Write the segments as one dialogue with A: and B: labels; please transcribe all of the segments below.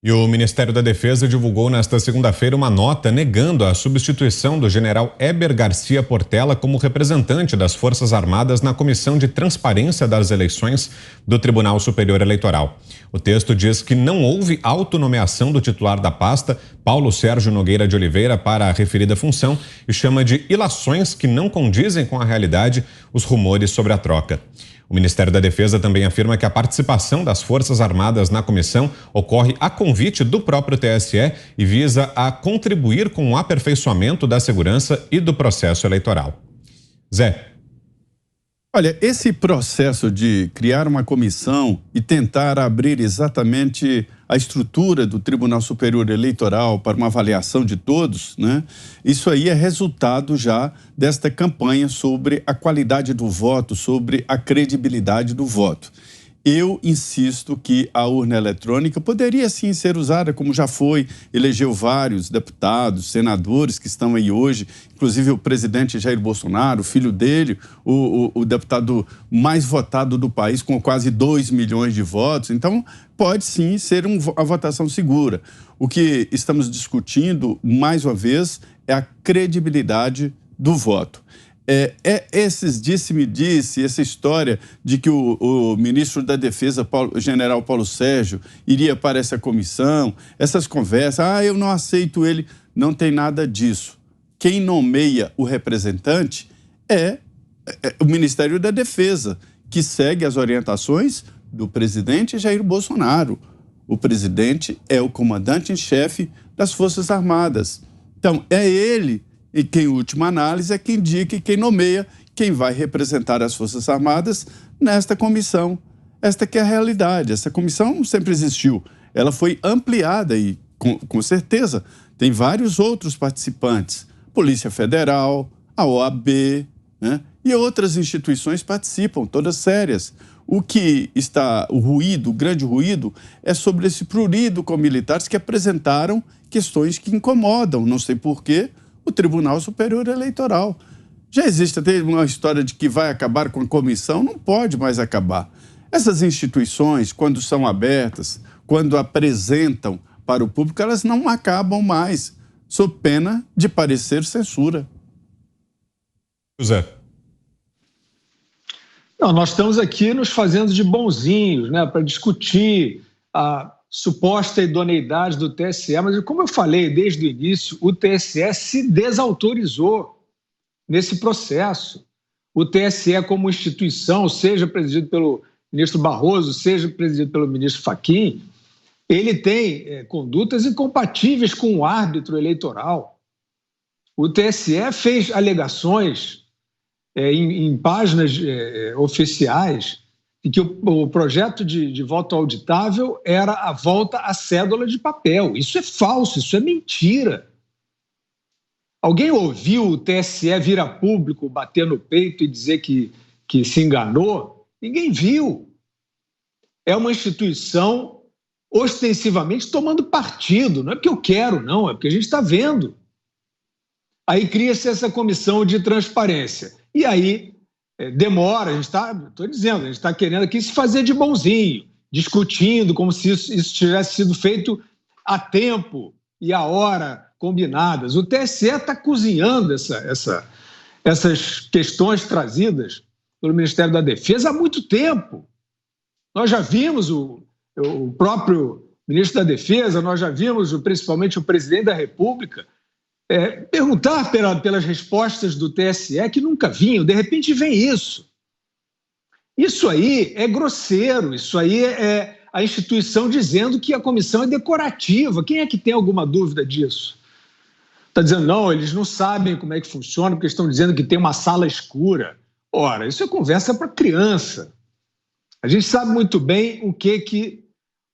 A: E o Ministério da Defesa divulgou nesta segunda-feira uma nota negando a substituição do general Heber Garcia Portela como representante das Forças Armadas na Comissão de Transparência das Eleições do Tribunal Superior Eleitoral. O texto diz que não houve autonomeação do titular da pasta, Paulo Sérgio Nogueira de Oliveira, para a referida função e chama de ilações que não condizem com a realidade os rumores sobre a troca. O Ministério da Defesa também afirma que a participação das Forças Armadas na comissão ocorre a convite do próprio TSE e visa a contribuir com o aperfeiçoamento da segurança e do processo eleitoral. Zé.
B: Olha, esse processo de criar uma comissão e tentar abrir exatamente a estrutura do Tribunal Superior Eleitoral para uma avaliação de todos, né? Isso aí é resultado já desta campanha sobre a qualidade do voto, sobre a credibilidade do voto. Eu insisto que a urna eletrônica poderia sim ser usada, como já foi, elegeu vários deputados, senadores que estão aí hoje, inclusive o presidente Jair Bolsonaro, o filho dele, o deputado mais votado do país, com quase 2 milhões de votos. Então, pode sim ser a votação segura. O que estamos discutindo, mais uma vez, é a credibilidade do voto. Esses disse-me-disse, essa história de que o ministro da Defesa, general Paulo Sérgio, iria para essa comissão, essas conversas, eu não aceito ele, não tem nada disso. Quem nomeia o representante é o Ministério da Defesa, que segue as orientações do presidente Jair Bolsonaro. O presidente é o comandante em chefe das Forças Armadas. Então, é ele. E quem, em última análise, é quem indica e quem nomeia quem vai representar as Forças Armadas nesta comissão. Esta que é a realidade. Essa comissão sempre existiu. Ela foi ampliada e, com certeza, tem vários outros participantes. Polícia Federal, a OAB, né? E outras instituições participam, todas sérias. O ruído, o grande ruído, é sobre esse prurido com militares que apresentaram questões que incomodam, não sei porquê, o Tribunal Superior Eleitoral. Já existe até uma história de que vai acabar com a comissão, não pode mais acabar. Essas instituições, quando são abertas, quando apresentam para o público, elas não acabam mais, sob pena de parecer censura.
A: José.
C: Não, nós estamos aqui nos fazendo de bonzinhos, né, para discutir a suposta idoneidade do TSE, mas como eu falei desde o início, o TSE se desautorizou nesse processo. O TSE como instituição, seja presidido pelo ministro Barroso, seja presidido pelo ministro Fachin, ele tem condutas incompatíveis com o árbitro eleitoral. O TSE fez alegações em páginas oficiais e que o projeto de voto auditável era a volta à cédula de papel. Isso é falso, isso é mentira. Alguém ouviu o TSE vir a público, bater no peito e dizer que se enganou? Ninguém viu. É uma instituição ostensivamente tomando partido. Não é porque eu quero, não, é porque a gente está vendo. Aí cria-se essa comissão de transparência. E aí demora, a gente está querendo aqui se fazer de bonzinho, discutindo como se isso tivesse sido feito a tempo e a hora combinadas. O TSE está cozinhando essas questões trazidas pelo Ministério da Defesa há muito tempo. Nós já vimos o próprio ministro da Defesa, nós já vimos principalmente o presidente da República perguntar pelas respostas do TSE que nunca vinham, de repente vem isso. Isso aí é grosseiro, isso aí é a instituição dizendo que a comissão é decorativa. Quem é que tem alguma dúvida disso? Está dizendo, não, eles não sabem como é que funciona, porque estão dizendo que tem uma sala escura. Ora, isso é conversa para criança. A gente sabe muito bem o que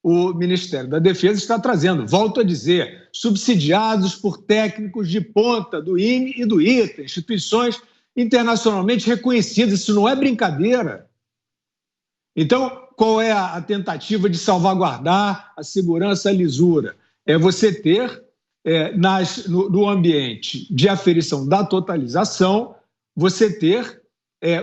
C: o Ministério da Defesa está trazendo. Volto a dizer, subsidiados por técnicos de ponta do INE e do ITA, instituições internacionalmente reconhecidas. Isso não é brincadeira. Então, qual é a tentativa de salvaguardar a segurança, a lisura? É você ter, no ambiente de aferição da totalização, você ter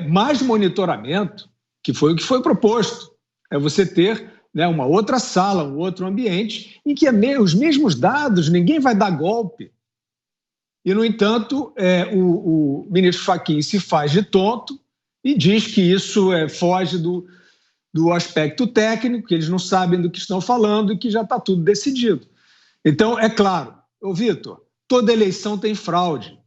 C: mais monitoramento, que foi o que foi proposto. É você ter né, uma outra sala, um outro ambiente, em que os mesmos dados, ninguém vai dar golpe. E, no entanto, o ministro Fachin se faz de tonto e diz que isso foge do aspecto técnico, que eles não sabem do que estão falando e que já está tudo decidido. Então, é claro, Vitor, toda eleição tem fraude.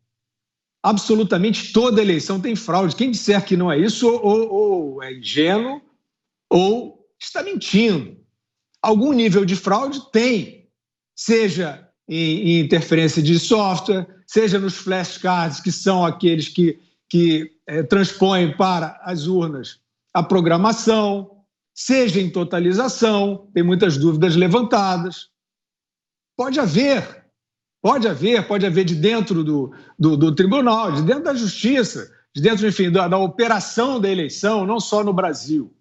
C: Absolutamente toda eleição tem fraude. Quem disser que não é isso ou é ingênuo ou está mentindo. Algum nível de fraude tem, seja em interferência de software, seja nos flashcards, que são aqueles que transpõem para as urnas a programação, seja em totalização, tem muitas dúvidas levantadas. Pode haver de dentro do tribunal, de dentro da justiça, de dentro, enfim, da operação da eleição, não só no Brasil,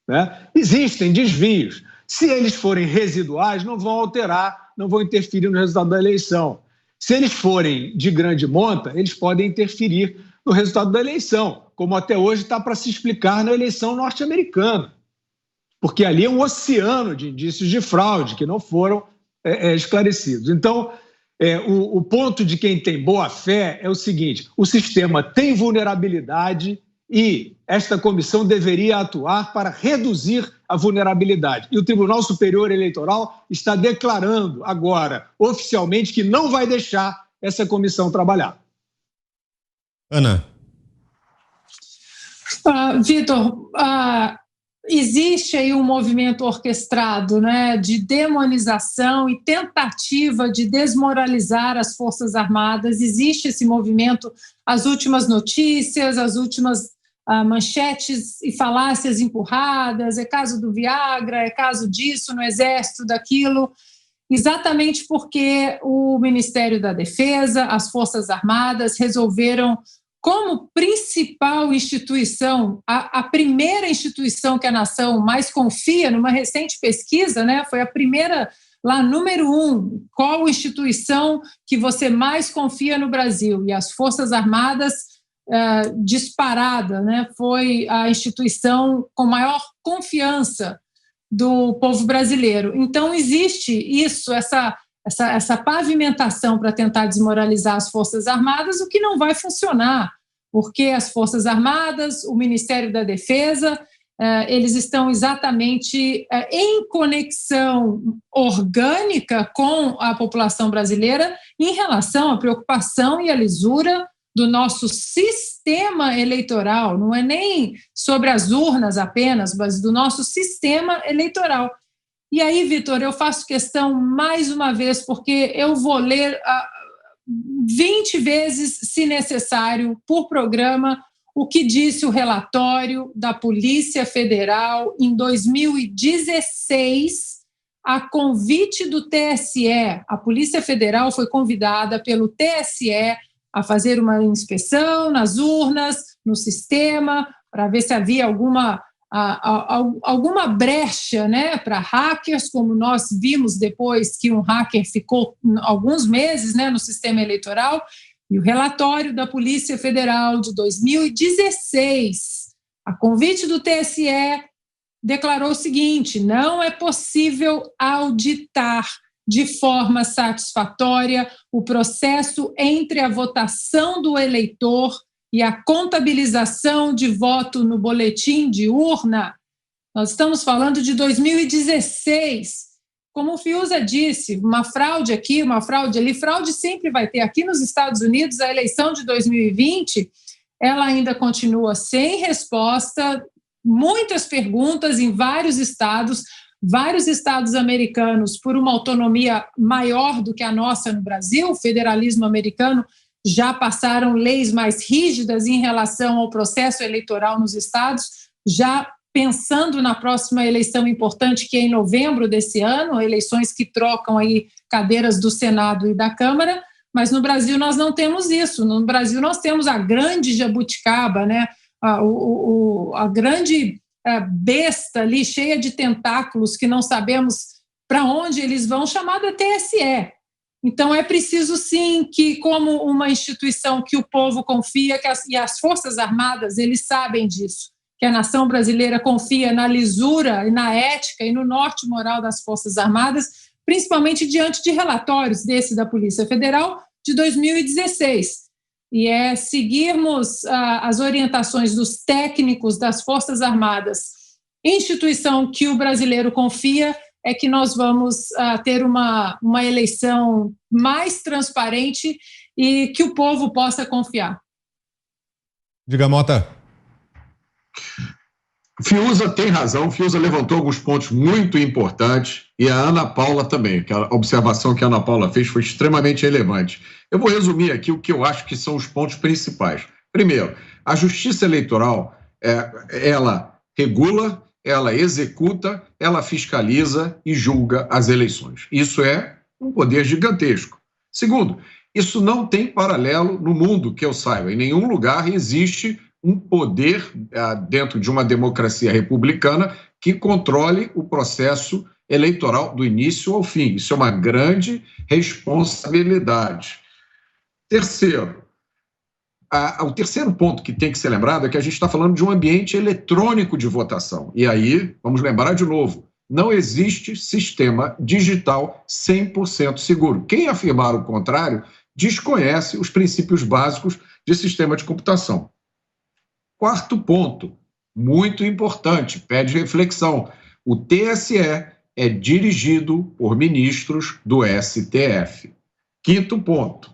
C: né? Existem desvios. Se eles forem residuais, não vão alterar, não vão interferir no resultado da eleição. Se eles forem de grande monta, eles podem interferir no resultado da eleição, como até hoje está para se explicar na eleição norte-americana, porque ali é um oceano de indícios de fraude que não foram esclarecidos. Então, o ponto de quem tem boa fé é o seguinte: o sistema tem vulnerabilidade e esta comissão deveria atuar para reduzir a vulnerabilidade. E o Tribunal Superior Eleitoral está declarando agora, oficialmente, que não vai deixar essa comissão trabalhar.
A: Ana.
D: Vitor, existe aí um movimento orquestrado, né, de demonização e tentativa de desmoralizar as Forças Armadas. Existe esse movimento, as últimas notícias, as últimas manchetes e falácias empurradas, é caso do Viagra, é caso disso no Exército, daquilo, exatamente porque o Ministério da Defesa, as Forças Armadas resolveram, como principal instituição, a primeira instituição que a nação mais confia, numa recente pesquisa, né, foi a primeira, lá, número 1, qual instituição que você mais confia no Brasil? E as Forças Armadas, disparada, né, foi a instituição com maior confiança do povo brasileiro. Então, existe isso, essa pavimentação para tentar desmoralizar as Forças Armadas, o que não vai funcionar, porque as Forças Armadas, o Ministério da Defesa, eles estão exatamente em conexão orgânica com a população brasileira em relação à preocupação e à lisura do nosso sistema eleitoral, não é nem sobre as urnas apenas, mas do nosso sistema eleitoral. E aí, Vitor, eu faço questão mais uma vez, porque eu vou ler 20 vezes, se necessário, por programa, o que disse o relatório da Polícia Federal em 2016, a convite do TSE. A Polícia Federal foi convidada pelo TSE a fazer uma inspeção nas urnas, no sistema, para ver se havia alguma brecha, né, para hackers, como nós vimos depois que um hacker ficou alguns meses, né, no sistema eleitoral. E o relatório da Polícia Federal de 2016, a convite do TSE, declarou o seguinte: não é possível auditar de forma satisfatória o processo entre a votação do eleitor e a contabilização de voto no boletim de urna. Nós estamos falando de 2016. Como o Fiuza disse, uma fraude aqui, uma fraude ali, fraude sempre vai ter. Aqui nos Estados Unidos, a eleição de 2020, ela ainda continua sem resposta, muitas perguntas em vários estados americanos, por uma autonomia maior do que a nossa no Brasil, o federalismo americano, já passaram leis mais rígidas em relação ao processo eleitoral nos estados, já pensando na próxima eleição importante, que é em novembro desse ano, eleições que trocam aí cadeiras do Senado e da Câmara, mas no Brasil nós não temos isso. No Brasil nós temos a grande jabuticaba, né? A grande besta ali, cheia de tentáculos, que não sabemos para onde eles vão, chamada TSE. Então, é preciso, sim, que, como uma instituição que o povo confia, e as Forças Armadas, eles sabem disso, que a nação brasileira confia na lisura e na ética e no norte moral das Forças Armadas, principalmente diante de relatórios desse da Polícia Federal de 2016. E é seguirmos as orientações dos técnicos das Forças Armadas, instituição que o brasileiro confia, é que nós vamos ter uma eleição mais transparente e que o povo possa confiar.
A: Diga, Mota.
E: Fiuza tem razão, Fiuza levantou alguns pontos muito importantes e a Ana Paula também, que a observação que a Ana Paula fez foi extremamente relevante. Eu vou resumir aqui o que eu acho que são os pontos principais. Primeiro, a Justiça Eleitoral, ela regula, ela executa, ela fiscaliza e julga as eleições. Isso é um poder gigantesco. Segundo, isso não tem paralelo no mundo que eu saiba. Em nenhum lugar existe um poder dentro de uma democracia republicana que controle o processo eleitoral do início ao fim. Isso é uma grande responsabilidade. Terceiro, o terceiro ponto que tem que ser lembrado é que a gente está falando de um ambiente eletrônico de votação. E aí, vamos lembrar de novo, não existe sistema digital 100% seguro. Quem afirmar o contrário desconhece os princípios básicos de sistema de computação. Quarto ponto, muito importante, pede reflexão. O TSE é dirigido por ministros do STF. Quinto ponto,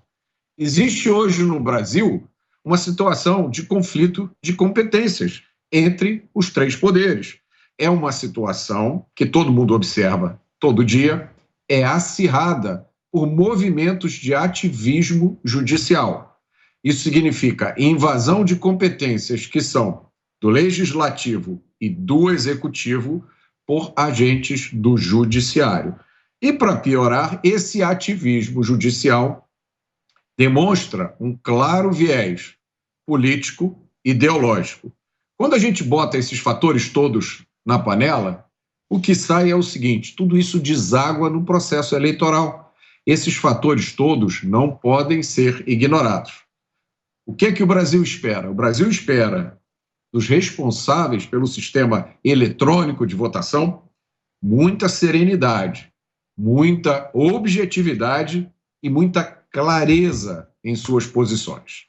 E: existe hoje no Brasil uma situação de conflito de competências entre os três poderes. É uma situação que todo mundo observa todo dia, é acirrada por movimentos de ativismo judicial. Isso significa invasão de competências que são do legislativo e do executivo por agentes do judiciário. E, para piorar, esse ativismo judicial demonstra um claro viés político ideológico. Quando a gente bota esses fatores todos na panela, o que sai é o seguinte: tudo isso deságua no processo eleitoral. Esses fatores todos não podem ser ignorados. O que é que o Brasil espera? O Brasil espera dos responsáveis pelo sistema eletrônico de votação muita serenidade, muita objetividade e muita clareza em suas posições.